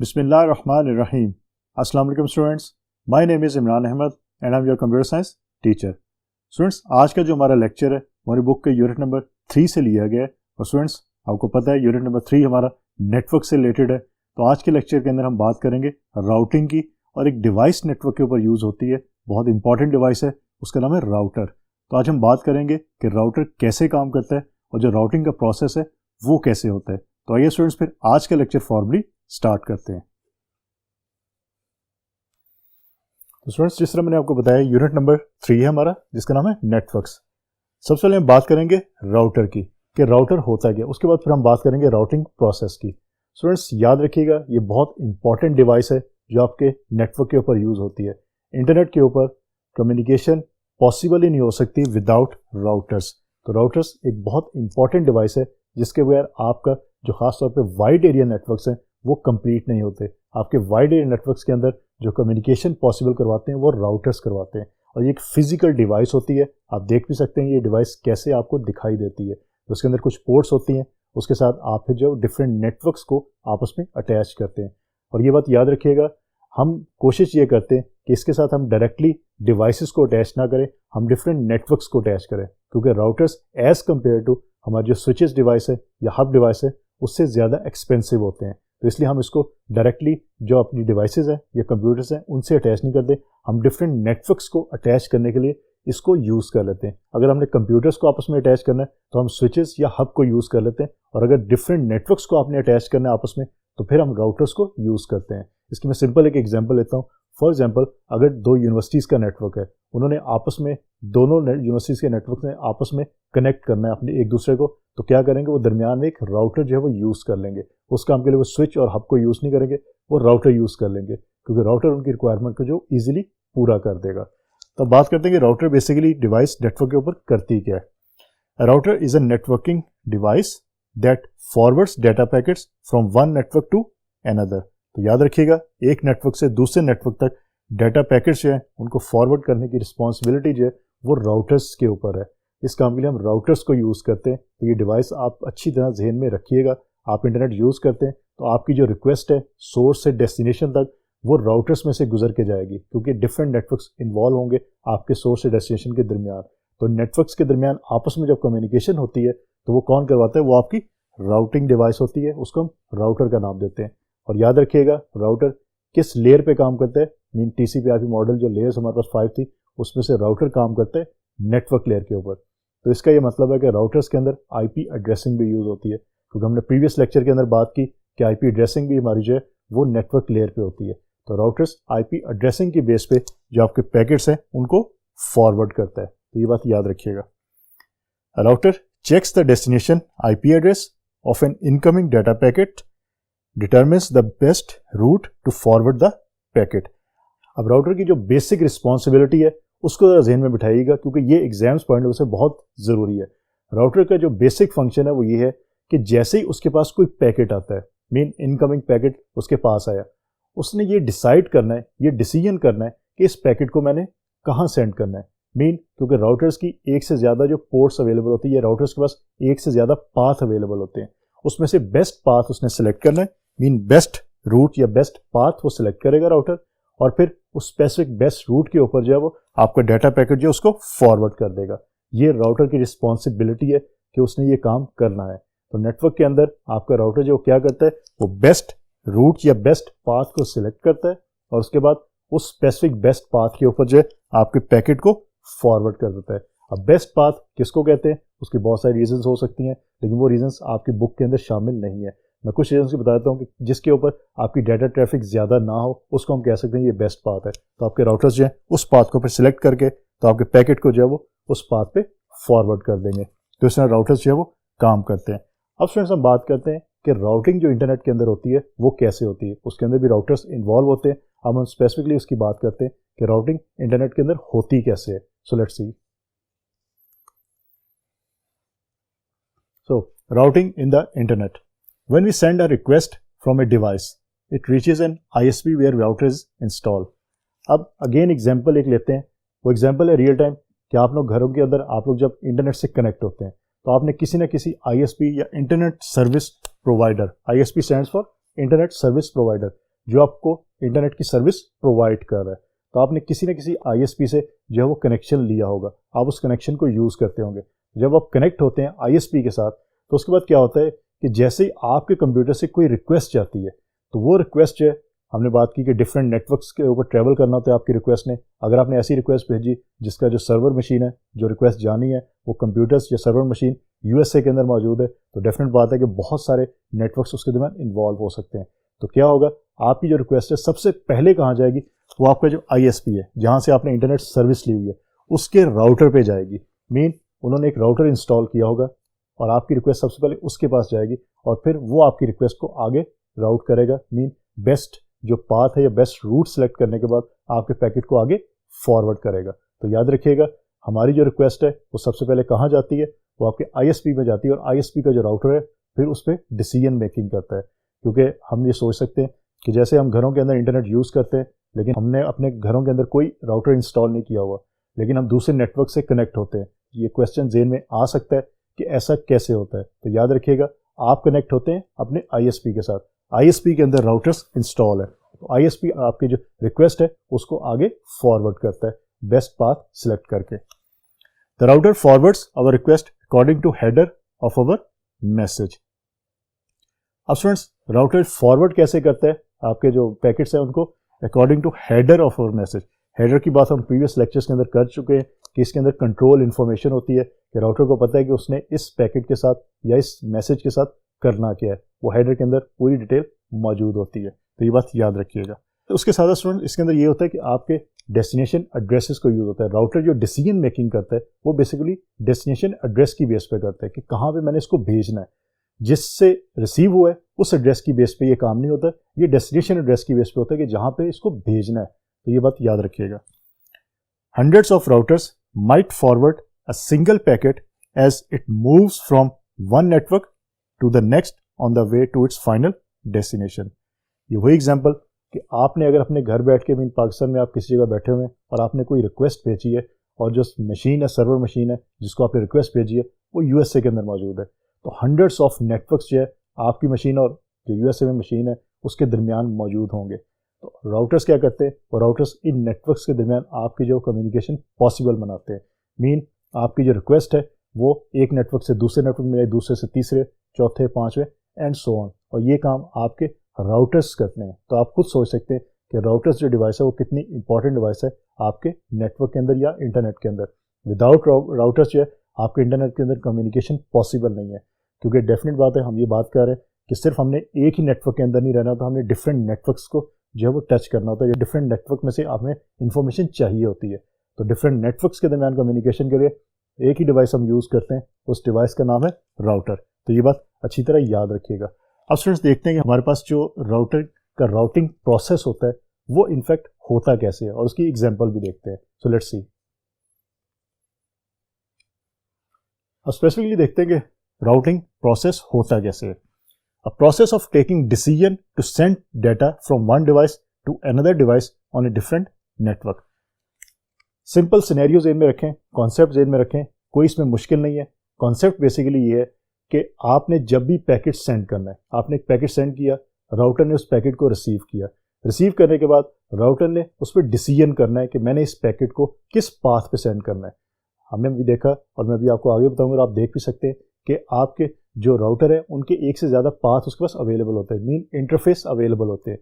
Bismillahirrahmanirrahim. Assalamu alaikum students. My name is Imran Ahmed and I'm your computer science teacher. Students, आज का जो हमारा lecture है हमारी बुक के यूनिट नंबर 3 से लिया गया है और स्टूडेंट्स आपको पता है यूनिट नंबर 3 हमारा नेटवर्क से रिलेटेड है। तो आज के लेक्चर के अंदर हम बात करेंगे राउटिंग की और एक डिवाइस नेटवर्क के ऊपर यूज़ होती है, बहुत इंपॉर्टेंट डिवाइस है, उसका नाम है राउटर। तो आज हम बात करेंगे कि राउटर कैसे काम करता है और जो राउटिंग का प्रोसेस है वो कैसे होता है। तो आइए स्टूडेंट्स फिर आज का लेक्चर फॉर्मली स्टार्ट करते हैं। तो स्टूडेंट्स जिस तरह मैंने आपको बताया यूनिट नंबर 3 है हमारा जिसका नाम है नेटवर्क्स। सबसे पहले हम बात करेंगे राउटर की कि राउटर होता क्या, उसके बाद फिर हम बात करेंगे राउटिंग प्रोसेस की। स्टूडेंट्स याद रखिएगा ये बहुत इंपॉर्टेंट डिवाइस है जो आपके नेटवर्क के ऊपर यूज़ होती है। इंटरनेट के ऊपर कम्युनिकेशन पॉसिबल ही नहीं हो सकती विदाउट राउटर्स। तो राउटर्स एक बहुत इंपॉर्टेंट डिवाइस है जिसके बगैर आपका जो खासतौर पे वाइड एरिया नेटवर्क्स हैं वो कंप्लीट नहीं होते। आपके वाइड एरिया नेटवर्क्स के अंदर जो कम्युनिकेशन पॉसिबल करवाते हैं वो राउटर्स करवाते हैं और ये एक फिजिकल डिवाइस होती है। आप देख भी सकते हैं ये डिवाइस कैसे आपको दिखाई देती है। तो उसके अंदर कुछ पोर्ट्स होती हैं, उसके साथ आप फिर जो डिफरेंट नेटवर्क्स को आपस में अटैच करते हैं। और ये बात याद रखिएगा, हम कोशिश ये करते हैं कि इसके साथ हम डायरेक्टली डिवाइसेस को अटैच ना करें, हम डिफरेंट नेटवर्क्स को अटैच करें, क्योंकि राउटर्स एज़ कम्पेयर टू हमारे जो स्विचेस डिवाइस है या हब डिवाइस है उससे ज़्यादा एक्सपेंसिव होते हैं। तो इसलिए हम इसको डायरेक्टली जो अपनी डिवाइसेस हैं या कंप्यूटर्स हैं उनसे अटैच नहीं करते, हम डिफरेंट नेटवर्क्स को अटैच करने के लिए इसको यूज़ कर लेते हैं। अगर हमने कंप्यूटर्स को आपस में अटैच करना है तो हम स्विचेस या हब को यूज़ कर लेते हैं, और अगर डिफरेंट नेटवर्क्स को आपने अटैच करना है आपस में तो फिर हम राउटर्स को यूज़ करते हैं। इसकी मैं सिंपल एक एग्जांपल लेता हूँ। फॉर एग्जांपल अगर दो यूनिवर्सिटीज़ का नेटवर्क है, उन्होंने आपस में दोनों यूनिवर्सिटीज़ के नेटवर्क ने आपस में कनेक्ट करना है अपने एक दूसरे को, तो क्या करेंगे वो दरमियान में एक राउटर जो है वो यूज़ कर लेंगे। उस काम के लिए वो स्विच और हब को यूज़ नहीं करेंगे, वो राउटर यूज़ कर लेंगे क्योंकि राउटर उनकी रिक्वायरमेंट को जो ईजिली पूरा कर देगा। तो बात करते हैं कि राउटर बेसिकली डिवाइस नेटवर्क के ऊपर करती क्या है। Router is a networking device that forwards data packets from one network to another. तो याद रखिएगा एक नेटवर्क से दूसरे नेटवर्क तक डाटा पैकेट्स जो है उनको फॉरवर्ड करने की रिस्पॉन्सिबिलिटी जो है वो राउटर्स के ऊपर है। इस काम के लिए हम राउटर्स को यूज़ करते हैं। तो ये डिवाइस आप अच्छी तरह जहन में रखिएगा। आप इंटरनेट यूज़ करते हैं तो आपकी जो रिक्वेस्ट है सोर्स से डेस्टिनेशन तक वो राउटर्स में से गुजर के जाएगी, क्योंकि डिफरेंट नेटवर्क्स इन्वॉल्व होंगे आपके सोर्स से डेस्टिनेशन के दरमियान। तो नेटवर्क्स के दरमियान आपस में जब कम्युनिकेशन होती है तो वो कौन करवाता है, वो आपकी राउटिंग डिवाइस होती है, उसको हम राउटर का नाम देते हैं। और याद रखिएगा राउटर किस लेयर पे काम करता है, मीन TCP/IP मॉडल जो लेयर्स हमारे पास 5 थी उसमें से राउटर काम करता है नेटवर्क लेयर के ऊपर। तो इसका ये मतलब है कि राउटर्स के अंदर IP एड्रेसिंग भी यूज़ होती है, क्योंकि हमने प्रीवियस लेक्चर के अंदर बात की कि IP एड्रेसिंग भी हमारी जो है वो नेटवर्क लेयर पे होती है। तो राउटर्स IP एड्रेसिंग की बेस पे जो आपके पैकेट्स हैं उनको फॉरवर्ड करता है। तो ये बात याद रखिएगा। Router checks the destination IP address of an incoming data packet determines the best route to forward the packet. अब राउटर की जो बेसिक रिस्पॉन्सिबिलिटी है उसको जरा जहन में बिठाइएगा, क्योंकि ये एग्जाम्स पढ़ने में से बहुत ज़रूरी है। राउटर का जो बेसिक फंक्शन है वो ये है कि जैसे ही उसके पास कोई पैकेट आता है, मीन इनकमिंग पैकेट उसके पास आया, उसने ये डिसाइड करना है, ये डिसीजन करना है कि इस पैकेट को मैंने कहाँ सेंड करना है। मीन क्योंकि राउटर्स की एक से ज़्यादा जो पोर्ट्स अवेलेबल होती है, राउटर्स के पास एक से ज़्यादा पाथ अवेलेबल होते हैं, उसमें से बेस्ट पाथ उसने सेलेक्ट करना है। मीन बेस्ट रूट या बेस्ट पाथ वो सिलेक्ट करेगा राउटर, और फिर उस स्पेसिफिक बेस्ट रूट के ऊपर जो है वो आपका डाटा पैकेट जो उसको फॉरवर्ड कर देगा। ये राउटर की रिस्पॉन्सिबिलिटी है कि उसने ये काम करना है। तो नेटवर्क के अंदर आपका राउटर जो क्या करता है वो बेस्ट रूट या बेस्ट पाथ को सिलेक्ट करता है और उसके बाद उस स्पेसिफिक बेस्ट पाथ के ऊपर जो है आपके पैकेट को फॉरवर्ड कर देता है। अब बेस्ट पाथ किसको कहते हैं, उसकी बहुत सारी रीजंस हो सकती हैं, लेकिन वो रीजंस आपकी बुक के अंदर शामिल नहीं है। मैं कुछ रीजंस बता देता हूँ कि जिसके ऊपर आपकी डाटा ट्रैफिक ज़्यादा ना हो उसको हम कह सकते हैं ये बेस्ट पाथ है। तो आपके राउटर्स जो है उस पाथ को फिर सिलेक्ट करके तो आपके पैकेट को जो है वो उस पाथ पे फॉरवर्ड कर देंगे। तो इस तरह राउटर्स जो है वो काम करते हैं। अब फ्रेंड्स हम बात करते हैं कि राउटिंग जो इंटरनेट के अंदर होती है वो कैसे होती है। उसके अंदर भी राउटर्स इन्वॉल्व होते हैं। अब हम स्पेसिफिकली उसकी बात करते हैं कि राउटिंग इंटरनेट के अंदर होती कैसे है। So let's see. So routing in the internet, when we send a request from a device, it reaches an ISP where router is installed. अब अगेन एग्जांपल एक लेते हैं। वो एग्जांपल है रियल टाइम कि आप लोग घरों के अंदर आप लोग जब इंटरनेट से कनेक्ट होते हैं तो आपने किसी न किसी ISP या internet service provider, ISP stands for internet service provider, जो आपको इंटरनेट की सर्विस प्रोवाइड कर रहा है। तो आपने किसी न किसी ISP से जो है वो कनेक्शन लिया होगा, आप उस कनेक्शन को यूज़ करते होंगे। जब आप कनेक्ट होते हैं ISP के साथ तो उसके बाद क्या होता है कि जैसे ही आपके कंप्यूटर से कोई रिक्वेस्ट जाती है तो वो रिक्वेस्ट जो है, हमने बात की कि डिफरेंट नेटवर्क्स के ऊपर ट्रैवल करना होता है आपकी रिक्वेस्ट ने। अगर आपने ऐसी रिक्वेस्ट भेजी जिसका जो सर्वर मशीन है, जो रिक्वेस्ट जानी है वो कंप्यूटर्स या सर्वर मशीन USA के अंदर मौजूद है, तो डेफिनेट बात है कि बहुत सारे नेटवर्क्स उसके दरमियान इन्वॉल्व हो सकते हैं। तो क्या होगा, आपकी जो रिक्वेस्ट है सबसे पहले कहाँ जाएगी, वो आपका जो ISP है जहाँ से आपने इंटरनेट सर्विस ली हुई है उसके राउटर पे जाएगी। मीन उन्होंने एक राउटर इंस्टॉल किया होगा और आपकी रिक्वेस्ट सबसे पहले उसके पास जाएगी और फिर वो आपकी रिक्वेस्ट को आगे राउट करेगा। मीन बेस्ट जो पाथ है या बेस्ट रूट सेलेक्ट करने के बाद आपके पैकेट को आगे फॉरवर्ड करेगा। तो याद रखिएगा, हमारी जो रिक्वेस्ट है वो सबसे पहले कहाँ जाती है, वो आपके ISP में जाती है और ISP का जो राउटर है फिर उस पर डिसीजन मेकिंग करता है। क्योंकि हम ये सोच सकते हैं कि जैसे हम घरों के अंदर इंटरनेट यूज़ करते हैं लेकिन हमने अपने घरों के अंदर कोई राउटर इंस्टॉल नहीं किया हुआ, लेकिन हम दूसरे नेटवर्क से कनेक्ट होते हैं। ये क्वेश्चन ज़हन में आ सकता है कि ऐसा कैसे होता है। तो याद रखिएगा, आप कनेक्ट होते हैं अपने ISP के साथ, ISP के अंदर राउटर्स इंस्टॉल है, तो ISP आपकी जो रिक्वेस्ट है उसको आगे फॉरवर्ड करता है बेस्ट पाथ सिलेक्ट करके। The router forwards our request according to header of our message. अब स्टूडेंट्स, राउटर फॉरवर्ड कैसे करता है आपके जो पैकेट्स हैं उनको according to header of our message. Header की बात हम प्रीवियस लेक्चर्स के अंदर कर चुके हैं कि इसके अंदर कंट्रोल इन्फॉर्मेशन होती है कि राउटर को पता है कि उसने इस पैकेट के साथ या इस मैसेज के साथ करना क्या है, वो हेडर के अंदर पूरी डिटेल मौजूद होती है। तो ये बात याद रखिएगा। तो उसके साथ स्टूडेंट इसके अंदर ये होता है कि आपके डेस्टिनेशन एड्रेसेस को यूज़ होता है। राउटर जो डिसीजन मेकिंग करता है वो बेसिकली डेस्टिनेशन एड्रेस की बेस पे करता है कि कहाँ पे मैंने इसको भेजना है। जिससे रिसीव हुआ है उस एड्रेस की बेस पे ये काम नहीं होता, ये डेस्टिनेशन एड्रेस की बेस पे होता है कि जहाँ पे इसको भेजना है। तो ये बात याद रखिएगा। Hundreds of routers might forward a single packet as it moves from one network to the next on the way to its final destination. ये वही एग्जांपल कि आपने अगर अपने घर बैठ के मीन पाकिस्तान में आप किसी जगह बैठे हुए हैं और आपने कोई रिक्वेस्ट भेजी है और जो मशीन है, सर्वर मशीन है जिसको आपने रिक्वेस्ट भेजी है वो USA के अंदर मौजूद है, तो हंड्रेड्स ऑफ नेटवर्क्स जो है आपकी मशीन और जो USA में मशीन है उसके दरमियान मौजूद होंगे। तो राउटर्स क्या करते हैं, वो राउटर्स इन नेटवर्क्स के दरमियान आपकी जो कम्युनिकेशन पॉसिबल बनाते हैं। मीन आपकी जो रिक्वेस्ट है वो एक नेटवर्क से दूसरे नेटवर्क में जाए, दूसरे से तीसरे, चौथे, पाँचवें एंड सो ऑन, और ये काम आपके राउटर्स करते हैं। तो आप खुद सोच सकते हैं कि राउटर्स जो डिवाइस है वो कितनी इंपॉर्टेंट डिवाइस है आपके नेटवर्क के अंदर या इंटरनेट के अंदर। विदाउट राउटर्स जो है आपके इंटरनेट के अंदर कम्युनिकेशन पॉसिबल नहीं है। क्योंकि डेफिनेट बात है, हम ये बात कर रहे हैं कि सिर्फ हमने एक ही नेटवर्क के अंदर नहीं रहना होता, हमने डिफरेंट नेटवर्क्स को जो है वो टच करना होता है। डिफरेंट नेटवर्क में से हमें इंफॉर्मेशन चाहिए होती है। तो डिफरेंट नेटवर्क्स के दरमियान कम्युनिकेशन के लिए एक ही डिवाइस हम यूज़ करते हैं, उस डिवाइस का नाम है राउटर। तो ये बात अच्छी तरह याद रखिएगा। अब स्टूडेंट्स देखते हैं कि हमारे पास जो राउटर का राउटिंग प्रोसेस होता है वो इनफैक्ट होता कैसे है, और उसकी एग्जांपल भी देखते हैं। So let's see. अब स्पेसिफिकली देखते हैं कि राउटिंग प्रोसेस होता कैसे है। A process of taking decision to send data from one device to another device on a different network. Simple scenario जेन में रखें, कॉन्सेप्ट जेन में रखें, कोई इसमें मुश्किल नहीं है। कॉन्सेप्ट बेसिकली ये है कि आपने जब भी पैकेट सेंड करना है, आपने एक पैकेट सेंड किया, राउटर ने उस पैकेट को रिसीव किया, रिसीव करने के बाद राउटर ने उस पर डिसीजन करना है कि मैंने इस पैकेट को किस पाथ पे सेंड करना है। हमने भी देखा और मैं भी आपको आगे बताऊंगा, आप देख भी सकते हैं कि आपके जो राउटर है उनके एक से ज़्यादा पाथ उसके पास अवेलेबल होते हैं, मीन इंटरफेस अवेलेबल होते हैं,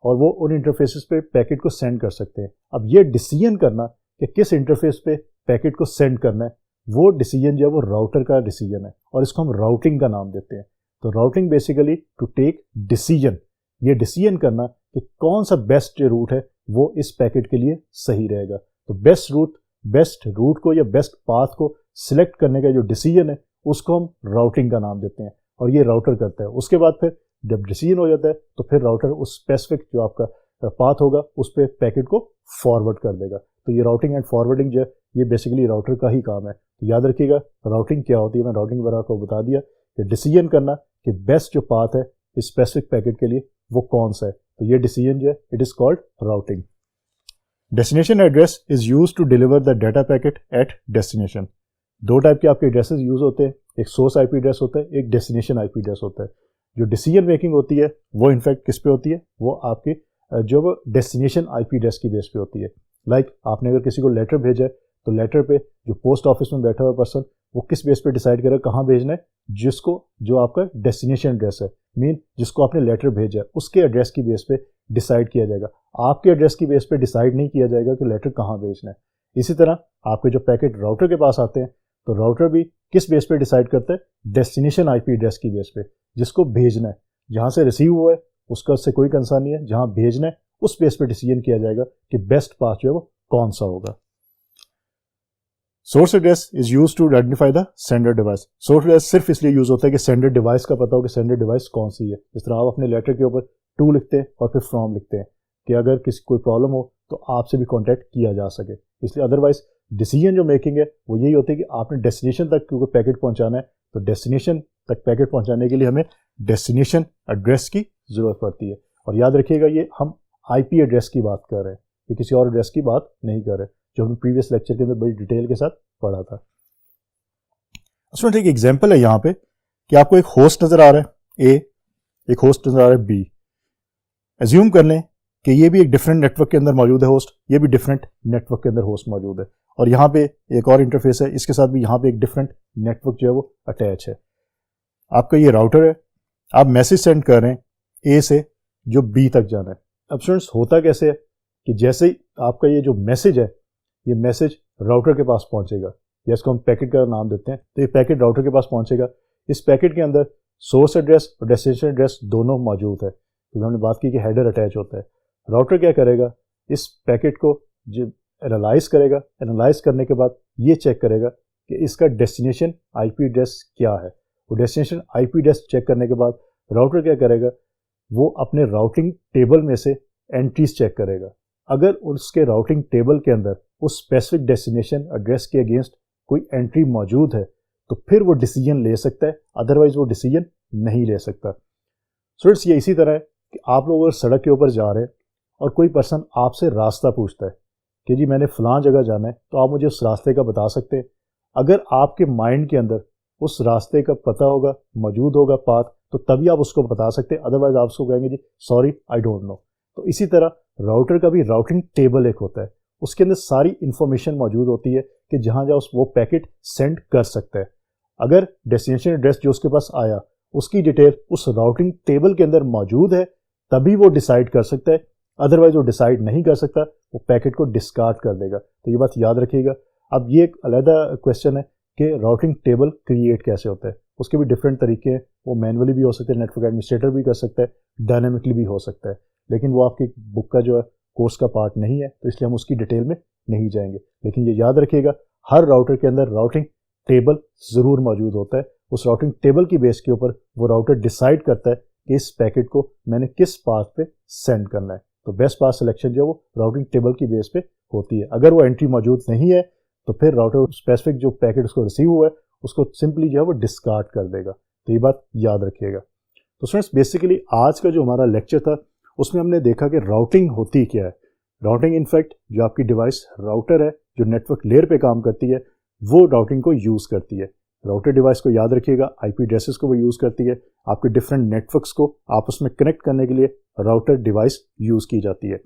और वो उन इंटरफेसेस पे पैकेट को सेंड कर सकते हैं। अब ये डिसीजन करना कि किस इंटरफेस पे पैकेट को सेंड करना है, वो डिसीजन जो है वो राउटर का डिसीजन है और इसको हम राउटिंग का नाम देते हैं। तो routing basically to take decision, ये डिसीजन करना कि कौन सा बेस्ट रूट है वो इस पैकेट के लिए सही रहेगा। तो बेस्ट रूट को या बेस्ट पाथ को सिलेक्ट करने का जो डिसीजन है उसको हम राउटिंग का नाम देते हैं और ये राउटर करता है। उसके बाद फिर जब डिसीजन हो जाता है तो फिर राउटर उस स्पेसिफिक जो आपका पाथ होगा उस पर पैकेट को फॉरवर्ड कर देगा। तो ये राउटिंग एंड फॉरवर्डिंग जो है ये बेसिकली राउटर का ही काम है। तो याद रखिएगा राउटिंग क्या होती है, मैं राउटिंग वगैरह को बता दिया कि डिसीजन करना कि बेस्ट जो पाथ है इस स्पेसिफिक पैकेट के लिए वो कौन सा है। तो ये डिसीजन जो है it is called routing. Destination address is use to deliver the data packet at destination. दो टाइप के आपके एड्रेसेस यूज होते हैं, एक सोर्स IP एड्रेस होता है, एक डेस्टिनेशन IP एड्रेस होता है। जो डिसीजन मेकिंग होती है वो इनफैक्ट किस पे होती है, वो आपके जो वो डेस्टिनेशन आईपी एड्रेस की बेस पे होती है। लाइक आपने अगर किसी को लेटर भेजा है तो लेटर पे जो पोस्ट ऑफिस में बैठा हुआ पर्सन वो किस बेस पे डिसाइड करेगा कहाँ भेजना है, जिसको जो आपका डेस्टिनेशन एड्रेस है, मीन जिसको आपने लेटर भेजा है उसके एड्रेस की बेस पे डिसाइड किया जाएगा। आपके एड्रेस की बेस पे डिसाइड नहीं किया जाएगा कि लेटर कहाँ भेजना है। इसी तरह आपके जो पैकेट राउटर के पास आते हैं तो राउटर भी किस बेस पे डिसाइड करता है, डेस्टिनेशन आईपी एड्रेस की बेस पे, जिसको भेजना है। जहाँ से रिसीव हुआ है उसका उससे कोई कंसर्न नहीं है, जहाँ भेजना है उस बेस पे डिसीजन किया जाएगा कि बेस्ट पाथ जो है वो कौन सा होगा। Source address is use to identify the sender device. Source address सिर्फ इसलिए यूज होता है कि सेंडर डिवाइस का पता हो कि सेंडर डिवाइस कौन सी है। जिस तरह आप अपने लेटर के ऊपर टू लिखते हैं और फिर फ्रॉम लिखते हैं कि अगर किसी कोई प्रॉब्लम हो तो आपसे भी कॉन्टैक्ट किया जा सके। इसलिए अदरवाइज डिसीजन जो मेकिंग है वो यही होती है कि आपने डेस्टिनेशन तक क्योंकि पैकेट पहुंचाना है, तो डेस्टिनेशन तक पैकेट पहुंचाने के लिए हमें डेस्टिनेशन एड्रेस की जरूरत पड़ती है। और याद रखिएगा ये हम आईपी एड्रेस की बात कर रहे हैं, ये किसी और एड्रेस की बात नहीं कर रहे, जो हमने प्रीवियस लेक्चर के अंदर बड़ी डिटेल के साथ पढ़ा था। उसमें एक एग्जांपल है यहाँ पे कि आपको एक होस्ट नजर आ रहा है ए, एक होस्ट नजर आ रहा है बी। एज्यूम कर लें कि ये भी एक डिफरेंट नेटवर्क के अंदर मौजूद है होस्ट, ये भी डिफरेंट नेटवर्क के अंदर होस्ट मौजूद है, और यहाँ पे एक और इंटरफेस है, इसके साथ भी यहाँ पे एक डिफरेंट नेटवर्क जो है वो अटैच है। आपका ये राउटर है, आप मैसेज सेंड कर रहे हैं ए से जो बी तक जाना है। अब स्टूडेंट्स होता कैसे है कि जैसे ही आपका ये जो मैसेज है ये मैसेज राउटर के पास पहुंचेगा, या इसको हम पैकेट का नाम देते हैं, तो ये पैकेट राउटर के पास पहुंचेगा। इस पैकेट के अंदर सोर्स एड्रेस और डेस्टिनेशन एड्रेस दोनों मौजूद है, क्योंकि हमने बात की कि हेडर अटैच होता है। राउटर क्या करेगा, इस पैकेट को जो एनालाइज करेगा, एनालाइज करने के बाद ये चेक करेगा कि इसका डेस्टिनेशन आईपी एड्रेस क्या है। वो डेस्टिनेशन आईपी एड्रेस चेक करने के बाद राउटर क्या करेगा, वो अपने राउटिंग टेबल में से एंट्रीज चेक करेगा। अगर उसके राउटिंग टेबल के अंदर उस स्पेसिफिक डेस्टिनेशन एड्रेस के अगेंस्ट कोई एंट्री मौजूद है तो फिर वो डिसीजन ले सकता है, अदरवाइज वो डिसीजन नहीं ले सकता। स्टूडेंट्स ये इसी तरह है कि आप लोग अगर सड़क के ऊपर जा रहे हैं और कोई पर्सन आपसे रास्ता पूछता है कि जी मैंने फलां जगह जाना है, तो आप मुझे उस रास्ते का बता सकते हैं। अगर आपके माइंड के अंदर उस रास्ते का पता होगा, मौजूद होगा पाथ, तो तभी आप उसको बता सकते हैं, अदरवाइज आप उसको कहेंगे जी सॉरी आई डोंट नो। तो इसी तरह राउटर का भी राउटिंग टेबल एक होता है, उसके अंदर सारी इंफॉर्मेशन मौजूद होती है कि जहां जहां वो पैकेट सेंड कर सकता है। अगर डेस्टिनेशन एड्रेस जो उसके पास आया उसकी डिटेल उस राउटिंग टेबल के अंदर मौजूद है तभी वो डिसाइड कर सकता है, अदरवाइज वो डिसाइड नहीं कर सकता, वो पैकेट को डिस्कार्ड कर देगा। तो ये बात याद रखिएगा। अब ये एक अलग क्वेश्चन है कि राउटिंग टेबल क्रिएट कैसे होता है। उसके भी डिफरेंट तरीके हैं, वो मैनुअली भी हो सकते हैं, नेटवर्क एडमिनिस्ट्रेटर भी कर सकता है, डायनामिकली भी हो सकता है, लेकिन वो आपकी बुक का जो है कोर्स का पार्ट नहीं है, तो इसलिए हम उसकी डिटेल में नहीं जाएंगे। लेकिन ये याद रखिएगा हर राउटर के अंदर राउटिंग टेबल ज़रूर मौजूद होता है। उस राउटिंग टेबल की बेस के ऊपर वो राउटर डिसाइड करता है कि इस पैकेट को मैंने किस पाथ पे सेंड करना है। तो बेस्ट पाथ सिलेक्शन जो है वो राउटिंग टेबल की बेस पे होती है। अगर वो एंट्री मौजूद नहीं है तो फिर राउटर स्पेसिफिक जो पैकेट उसको रिसीव हुआ है उसको सिंपली जो है वो डिस्कार्ड कर देगा। तो ये बात याद रखिएगा। तो फ्रेंड्स बेसिकली आज का जो हमारा लेक्चर था उसमें हमने देखा कि राउटिंग होती क्या है। राउटिंग इनफैक्ट जो आपकी डिवाइस राउटर है जो नेटवर्क लेयर पे काम करती है वो राउटिंग को यूज़ करती है। राउटर डिवाइस को याद रखिएगा, आईपी एड्रेसेस को वो यूज़ करती है। आपके डिफरेंट नेटवर्क्स को आपस में कनेक्ट करने के लिए राउटर डिवाइस यूज़ की जाती है।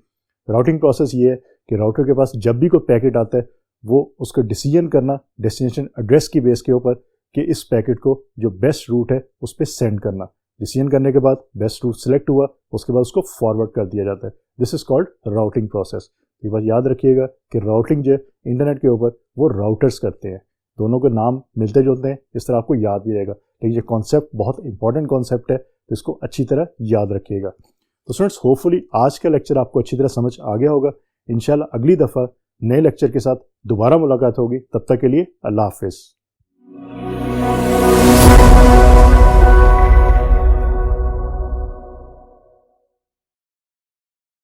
राउटिंग प्रोसेस ये है कि राउटर के पास जब भी कोई पैकेट आता है वो उसको डिसीजन करना डेस्टिनेशन एड्रेस की बेस के ऊपर कि इस पैकेट को जो बेस्ट रूट है उस पर सेंड करना। डिसीजन करने के बाद बेस्ट रूट सिलेक्ट हुआ, उसके बाद उसको फॉरवर्ड कर दिया जाता है। This is called routing process. ये बात याद रखिएगा कि राउटिंग जो इंटरनेट के ऊपर वो राउटर्स करते हैं, दोनों के नाम मिलते जुलते हैं, इस तरह आपको याद भी रहेगा। लेकिन ये कॉन्सेप्ट बहुत इंपॉर्टेंट कॉन्सेप्ट है, तो इसको अच्छी तरह याद रखिएगा। तो स्टूडेंट्स होपफुली आज का लेक्चर आपको अच्छी तरह समझ आ गया होगा। इंशाल्लाह अगली दफ़ा नए लेक्चर के साथ दोबारा मुलाकात होगी। तब तक के लिए अल्लाह हाफिज़।